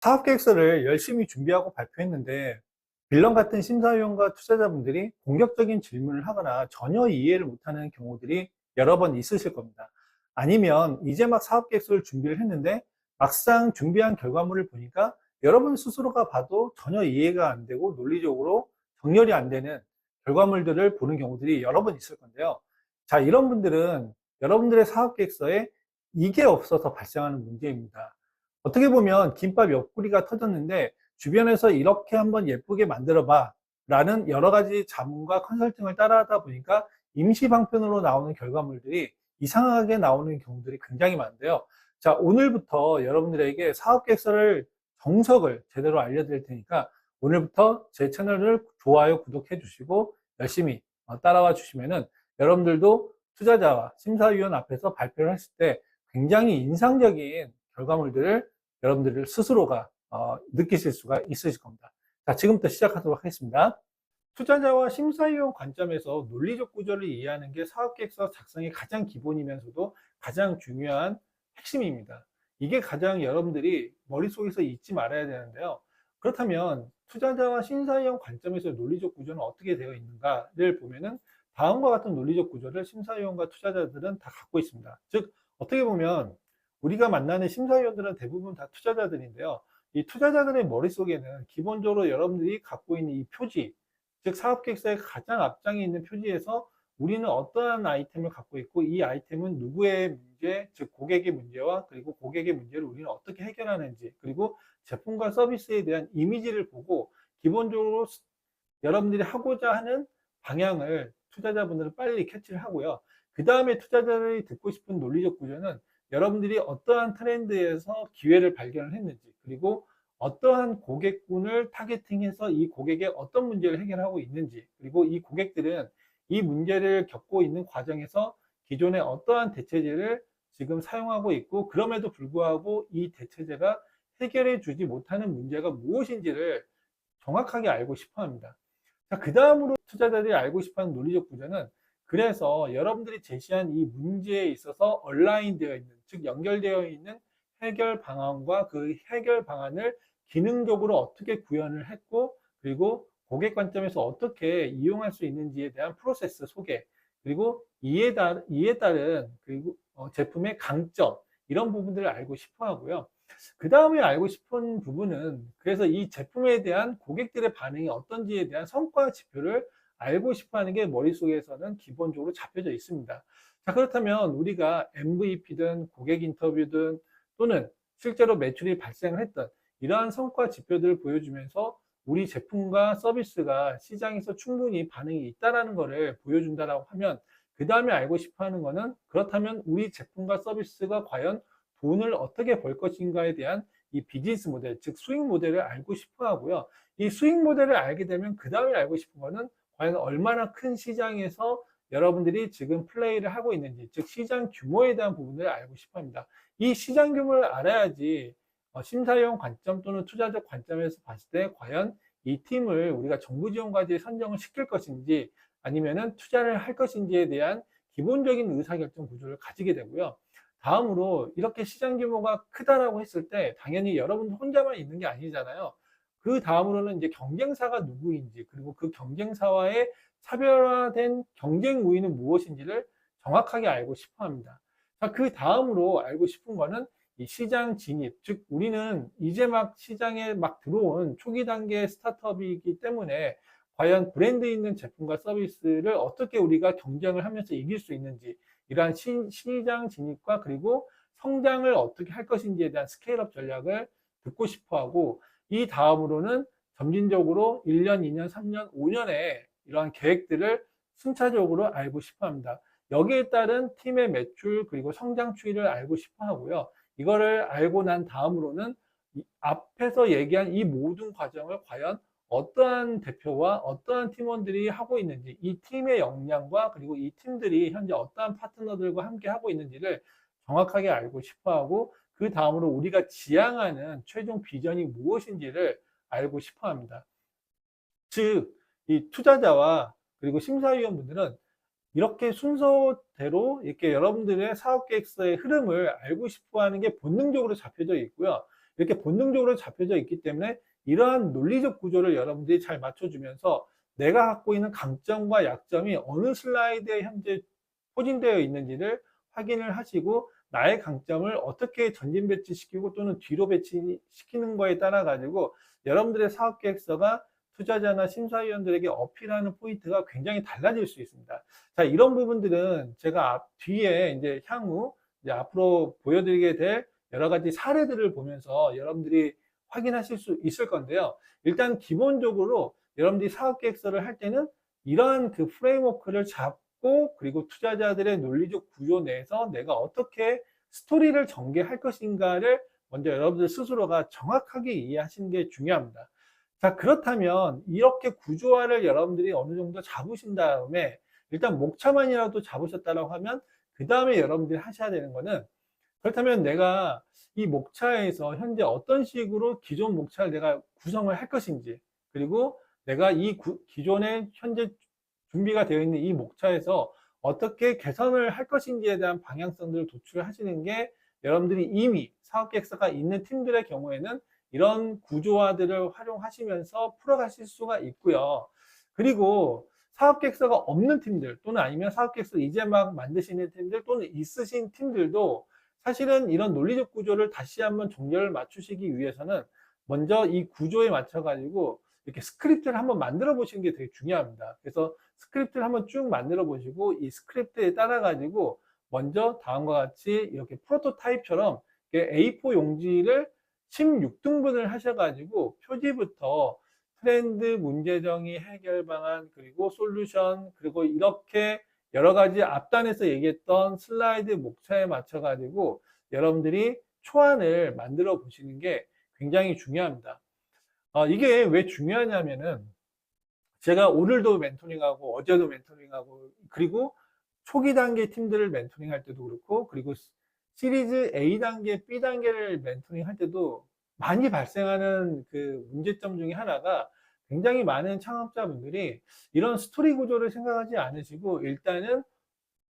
사업계획서를 열심히 준비하고 발표했는데 빌런 같은 심사위원과 투자자분들이 공격적인 질문을 하거나 전혀 이해를 못하는 경우들이 여러 번 있으실 겁니다. 아니면 이제 막 사업계획서를 준비를 했는데 막상 준비한 결과물을 보니까 여러분 스스로가 봐도 전혀 이해가 안 되고 논리적으로 정렬이 안 되는 결과물들을 보는 경우들이 여러 번 있을 건데요. 자, 이런 분들은 여러분들의 사업계획서에 이게 없어서 발생하는 문제입니다. 어떻게 보면 김밥 옆구리가 터졌는데 주변에서 이렇게 한번 예쁘게 만들어 봐 라는 여러 가지 자문과 컨설팅을 따라하다 보니까 임시 방편으로 나오는 결과물들이 이상하게 나오는 경우들이 굉장히 많은데요. 자, 오늘부터 여러분들에게 사업계획서를 정석을 제대로 알려드릴 테니까 오늘부터 제 채널을 좋아요, 구독해 주시고 열심히 따라와 주시면은 여러분들도 투자자와 심사위원 앞에서 발표를 했을 때 굉장히 인상적인 결과물들을 여러분들 스스로가 느끼실 수가 있으실 겁니다. 자, 지금부터 시작하도록 하겠습니다. 투자자와 심사위원 관점에서 논리적 구조를 이해하는 게 사업계획서 작성의 가장 기본이면서도 가장 중요한 핵심입니다. 이게 가장 여러분들이 머릿속에서 잊지 말아야 되는데요. 그렇다면 투자자와 심사위원 관점에서 논리적 구조는 어떻게 되어 있는가를 보면은 다음과 같은 논리적 구조를 심사위원과 투자자들은 다 갖고 있습니다. 즉, 어떻게 보면 우리가 만나는 심사위원들은 대부분 다 투자자들인데요. 이 투자자들의 머릿속에는 기본적으로 여러분들이 갖고 있는 이 표지, 즉 사업계획서의 가장 앞장에 있는 표지에서 우리는 어떠한 아이템을 갖고 있고 이 아이템은 누구의 문제, 즉 고객의 문제와 그리고 고객의 문제를 우리는 어떻게 해결하는지, 그리고 제품과 서비스에 대한 이미지를 보고 기본적으로 여러분들이 하고자 하는 방향을 투자자분들은 빨리 캐치를 하고요. 그 다음에 투자자들이 듣고 싶은 논리적 구조는 여러분들이 어떠한 트렌드에서 기회를 발견을 했는지, 그리고 어떠한 고객군을 타겟팅해서 이 고객의 어떤 문제를 해결하고 있는지, 그리고 이 고객들은 이 문제를 겪고 있는 과정에서 기존에 어떠한 대체제를 지금 사용하고 있고 그럼에도 불구하고 이 대체제가 해결해 주지 못하는 문제가 무엇인지를 정확하게 알고 싶어 합니다. 자, 그 다음으로 투자자들이 알고 싶어하는 논리적 구조는 그래서 여러분들이 제시한 이 문제에 있어서 얼라인 되어 있는, 즉 연결되어 있는 해결 방안과 그 해결 방안을 기능적으로 어떻게 구현을 했고 그리고 고객 관점에서 어떻게 이용할 수 있는지에 대한 프로세스 소개, 그리고 이에 따른 그리고 제품의 강점, 이런 부분들을 알고 싶어 하고요. 그 다음에 알고 싶은 부분은 그래서 이 제품에 대한 고객들의 반응이 어떤지에 대한 성과 지표를 알고 싶어 하는 게 머릿속에서는 기본적으로 잡혀져 있습니다. 자, 그렇다면 우리가 MVP든 고객 인터뷰든 또는 실제로 매출이 발생을 했던 이러한 성과 지표들을 보여주면서 우리 제품과 서비스가 시장에서 충분히 반응이 있다는 것을 보여준다라고 하면 그 다음에 알고 싶어 하는 거는 그렇다면 우리 제품과 서비스가 과연 돈을 어떻게 벌 것인가에 대한 이 비즈니스 모델, 즉 수익 모델을 알고 싶어 하고요. 이 수익 모델을 알게 되면 그 다음에 알고 싶은 거는 과연 얼마나 큰 시장에서 여러분들이 지금 플레이를 하고 있는지, 즉 시장 규모에 대한 부분을 알고 싶어 합니다. 이 시장 규모를 알아야지 심사위원 관점 또는 투자적 관점에서 봤을 때 과연 이 팀을 우리가 정부 지원과제 선정을 시킬 것인지 아니면은 투자를 할 것인지에 대한 기본적인 의사결정 구조를 가지게 되고요. 다음으로 이렇게 시장 규모가 크다라고 했을 때 당연히 여러분 혼자만 있는 게 아니잖아요. 그 다음으로는 이제 경쟁사가 누구인지, 그리고 그 경쟁사와의 차별화된 경쟁 우위는 무엇인지를 정확하게 알고 싶어 합니다. 자, 그 다음으로 알고 싶은 거는 이 시장 진입, 즉 우리는 이제 막 시장에 막 들어온 초기 단계 스타트업이기 때문에 과연 브랜드 있는 제품과 서비스를 어떻게 우리가 경쟁을 하면서 이길 수 있는지, 이러한 시장 진입과 그리고 성장을 어떻게 할 것인지에 대한 스케일업 전략을 듣고 싶어 하고, 이 다음으로는 점진적으로 1년, 2년, 3년, 5년의 이러한 계획들을 순차적으로 알고 싶어 합니다. 여기에 따른 팀의 매출 그리고 성장 추이를 알고 싶어 하고요. 이거를 알고 난 다음으로는 앞에서 얘기한 이 모든 과정을 과연 어떠한 대표와 어떠한 팀원들이 하고 있는지, 이 팀의 역량과 그리고 이 팀들이 현재 어떠한 파트너들과 함께 하고 있는지를 정확하게 알고 싶어 하고, 그 다음으로 우리가 지향하는 최종 비전이 무엇인지를 알고 싶어 합니다. 즉, 이 투자자와 그리고 심사위원분들은 이렇게 순서대로 이렇게 여러분들의 사업계획서의 흐름을 알고 싶어 하는 게 본능적으로 잡혀져 있고요. 이렇게 본능적으로 잡혀져 있기 때문에 이러한 논리적 구조를 여러분들이 잘 맞춰주면서 내가 갖고 있는 강점과 약점이 어느 슬라이드에 현재 포진되어 있는지를 확인을 하시고 나의 강점을 어떻게 전진 배치시키고 또는 뒤로 배치시키는 거에 따라 가지고 여러분들의 사업 계획서가 투자자나 심사위원들에게 어필하는 포인트가 굉장히 달라질 수 있습니다. 자, 이런 부분들은 제가 뒤에 이제 향후 이제 앞으로 보여드리게 될 여러 가지 사례들을 보면서 여러분들이 확인하실 수 있을 건데요. 일단 기본적으로 여러분들이 사업 계획서를 할 때는 이러한 그 프레임워크를 잡고 그리고 투자자들의 논리적 구조 내에서 내가 어떻게 스토리를 전개할 것인가를 먼저 여러분들 스스로가 정확하게 이해하시는 게 중요합니다. 자, 그렇다면 이렇게 구조화를 여러분들이 어느 정도 잡으신 다음에 일단 목차만이라도 잡으셨다고 하면 그 다음에 여러분들이 하셔야 되는 거는, 그렇다면 내가 이 목차에서 현재 어떤 식으로 기존 목차를 내가 구성을 할 것인지, 그리고 내가 이 기존에 현재 준비가 되어 있는 이 목차에서 어떻게 개선을 할 것인지에 대한 방향성들을 도출하시는 게 여러분들이 이미 사업계획서가 있는 팀들의 경우에는 이런 구조화들을 활용하시면서 풀어가실 수가 있고요. 그리고 사업계획서가 없는 팀들 또는 아니면 사업계획서 이제 막 만드시는 팀들 또는 있으신 팀들도 사실은 이런 논리적 구조를 다시 한번 정렬을 맞추시기 위해서는 먼저 이 구조에 맞춰 가지고 이렇게 스크립트를 한번 만들어 보시는 게 되게 중요합니다. 그래서 스크립트를 한번 쭉 만들어 보시고 이 스크립트에 따라 가지고 먼저 다음과 같이 이렇게 프로토타입처럼 A4 용지를 16등분을 하셔 가지고 표지부터 트렌드, 문제정의, 해결 방안, 그리고 솔루션, 그리고 이렇게 여러 가지 앞단에서 얘기했던 슬라이드 목차에 맞춰 가지고 여러분들이 초안을 만들어 보시는 게 굉장히 중요합니다. 이게 왜 중요하냐면은 제가 오늘도 멘토링하고 어제도 멘토링하고 그리고 초기 단계 팀들을 멘토링 할 때도 그렇고 그리고 시리즈 A 단계, B 단계를 멘토링 할 때도 많이 발생하는 그 문제점 중에 하나가 굉장히 많은 창업자분들이 이런 스토리 구조를 생각하지 않으시고 일단은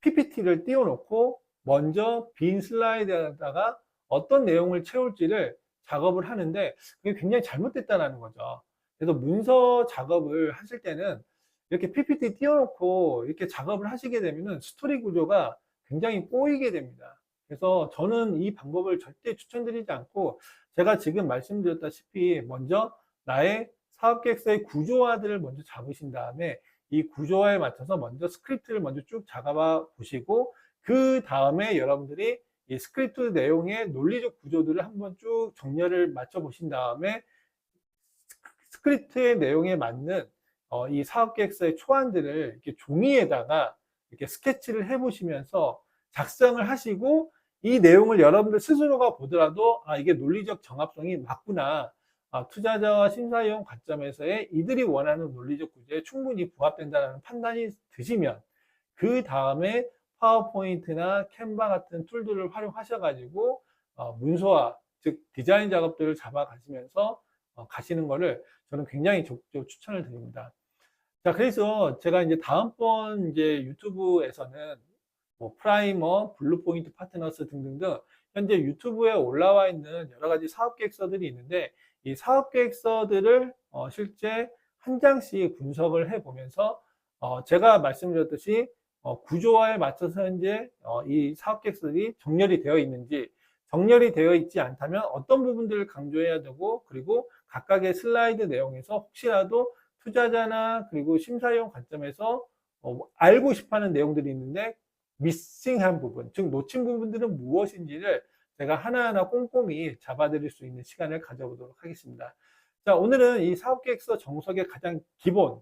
PPT를 띄워놓고 먼저 빈 슬라이드에다가 어떤 내용을 채울지를 작업을 하는데 그게 굉장히 잘못됐다는 거죠. 그래서 문서 작업을 하실 때는 이렇게 PPT 띄워놓고 이렇게 작업을 하시게 되면은 스토리 구조가 굉장히 꼬이게 됩니다. 그래서 저는 이 방법을 절대 추천드리지 않고 제가 지금 말씀드렸다시피 먼저 나의 사업계획서의 구조화들을 먼저 잡으신 다음에 이 구조화에 맞춰서 먼저 스크립트를 먼저 쭉 작업해 보시고 그 다음에 여러분들이 이 스크립트 내용의 논리적 구조들을 한번 쭉 정렬을 맞춰 보신 다음에 스크립트의 내용에 맞는 이 사업계획서의 초안들을 이렇게 종이에다가 이렇게 스케치를 해 보시면서 작성을 하시고 이 내용을 여러분들 스스로가 보더라도 이게 논리적 정합성이 맞구나, 투자자와 심사위원 관점에서의 이들이 원하는 논리적 구조에 충분히 부합된다는 판단이 드시면 그 다음에 파워포인트나 캔바 같은 툴들을 활용하셔 가지고 문서화 즉 디자인 작업들을 잡아 가시면서 가시는 거를 저는 굉장히 적극적으로 추천을 드립니다. 자, 그래서 제가 이제 다음번 이제 유튜브에서는 뭐 프라이머, 블루포인트 파트너스 등등등 현재 유튜브에 올라와 있는 여러 가지 사업 계획서들이 있는데 이 사업 계획서들을 실제 한 장씩 분석을 해 보면서 제가 말씀드렸듯이 구조화에 맞춰서 현재 이 사업 계획서들이 정렬이 되어 있는지, 정렬이 되어 있지 않다면 어떤 부분들을 강조해야 되고, 그리고 각각의 슬라이드 내용에서 혹시라도 투자자나 그리고 심사위원 관점에서 알고 싶어하는 내용들이 있는데 미싱한 부분, 즉 놓친 부분들은 무엇인지를 제가 하나하나 꼼꼼히 잡아드릴 수 있는 시간을 가져보도록 하겠습니다. 자, 오늘은 이 사업계획서 정석의 가장 기본,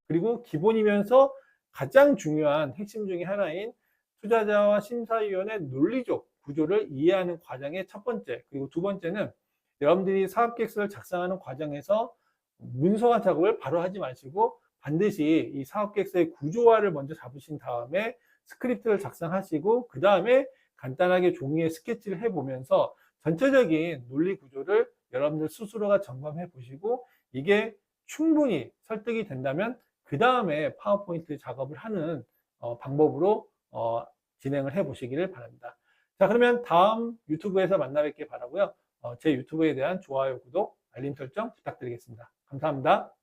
그리고 기본이면서 가장 중요한 핵심 중에 하나인 투자자와 심사위원의 논리적 구조를 이해하는 과정의 첫 번째, 그리고 두 번째는 여러분들이 사업계획서를 작성하는 과정에서 문서화 작업을 바로 하지 마시고 반드시 이 사업계획서의 구조화를 먼저 잡으신 다음에 스크립트를 작성하시고 그 다음에 간단하게 종이에 스케치를 해보면서 전체적인 논리 구조를 여러분들 스스로가 점검해 보시고 이게 충분히 설득이 된다면 그 다음에 파워포인트 작업을 하는 방법으로 진행을 해 보시기를 바랍니다. 자, 그러면 다음 유튜브에서 만나 뵙길 바라고요. 제 유튜브에 대한 좋아요, 구독, 알림 설정 부탁드리겠습니다. 감사합니다.